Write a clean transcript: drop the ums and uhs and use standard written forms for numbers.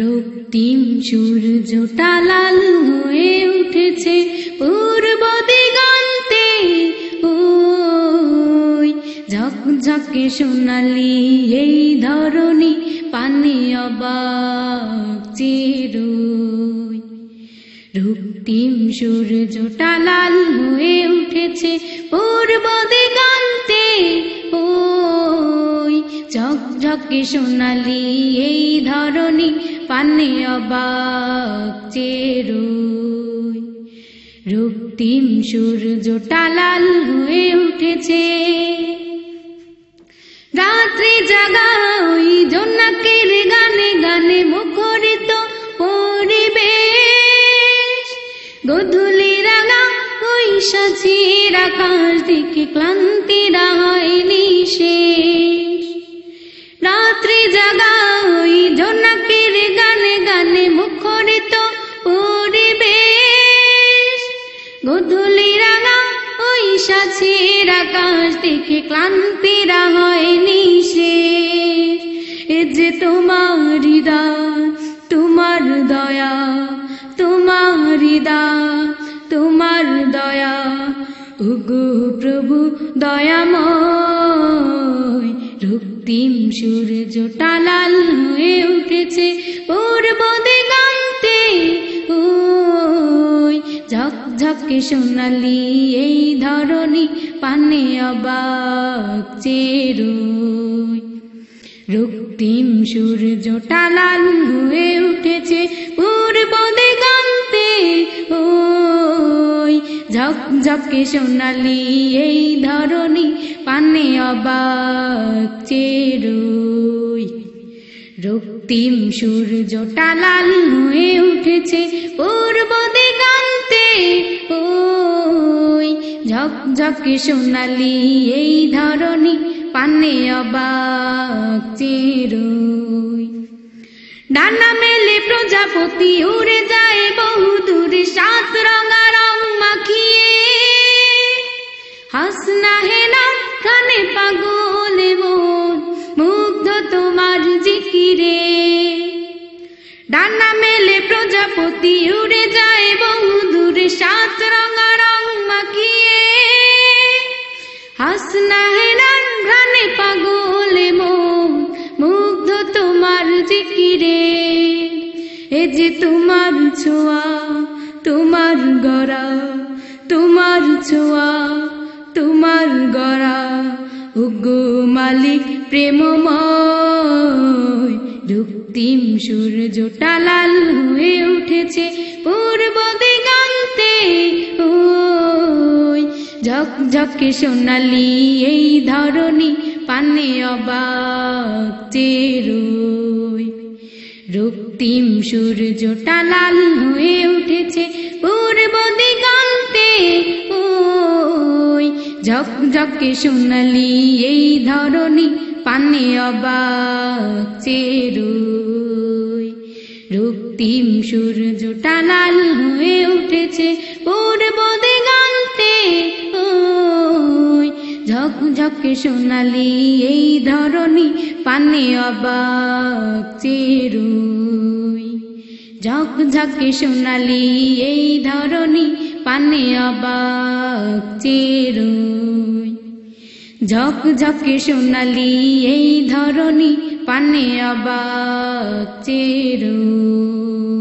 রক্তিম সূর্যটা লাল হয়ে উঠেছে পূর্ব দিগন্তে, ওই ঝকঝকে সোনালি এই ধরণী পানে অবাক চিরই। রক্তিম সূর্যটা লাল হয়ে উঠেছে পূর্ব দিগন্তে, ওই ঝকঝকে সোনালি এই ধরণী পানে অবাক চিরই। রক্তিম সূর্যটা লাল হয়ে উঠেছে। রাত্রি জাগা ওই জোনাকের গানে গানে মুখরিত পরিবেশ, গোধূলি রাঙা ওই সাঁঝের আকাশ দেখে ক্লান্তিরা হয়নি শেষ। রাত্রি জাগা ওই জোনাকের গানে গানে মুখরিত পরিবেশ, গোধূলি রাঙা ওই সাঁঝের আকাশ দেখে ক্লান্তিরা হয়নি শেষ। এ যে তোমার দান, তোমার দয়া, তোমার দান, তোমার দয়া, ওগো প্রভু দয়াময়। রক্তিম সূর্যটা লাল হয়ে উঠেছে পূর্ব দিগন্তে, ওই ঝকঝকে সোনালি এই ধরণী পানে অবাক চিরই। রক্তিম সূর্যটা লাল হয়ে উঠেছে পূর্ব দিগন্তে, ওই ঝকঝকে সোনালি এই ধরণী পানে অবাক চিরই। রক্তিম সূর্যটা লাল হয়ে উঠেছে পূর্ব দিগন্তে, ওই ঝকঝকে সোনালি এই ধরণী পানে অবাক চিরই। ডানা মেলে প্রজাপতি উড়ে যায় বহু দূরে সাত রঙা রং মাখিয়ে, হাসনা হেনা গানে পাগল মন মুগ্ধ তোমার জিকিরে। ডানা মেলে প্রজাপতি উড়ে যায় বহু দূরে সাত রঙা রং মাখিয়ে, হাসনা হেনা গানে পাগল মন মুগ্ধ তোমার জিকিরে। এ যে তোমার ছোঁয়া, তোমার গড়া, তোমার ছোঁয়া, তোমার গড়া, ওগো মালিক প্রেমময়। রক্তিম সূর্যটা লাল হয়ে উঠেছে পূর্ব দিগন্তে, ওই ঝকঝকে সোনালি এই ধরণী পানে অবাক চিরই। রক্তিম সূর্যটা লাল হয়ে উঠেছে পূর্ব দিগন্তে, ওই ঝকঝকে সোনালি এই ধরণী পানে অবাক চিরই। রক্তিম সূর্যটা লাল হয়ে উঠেছে পূর্ব দিগন্তে, ওই ঝকঝকে সোনালি এই ধরণী পানে অবাক চিরই। ঝকঝকে সোনালি এই ধরণী পানে অবাক চিরই। ঝকঝকে সোনালি এই ধরণী পানে অবাক চিরই।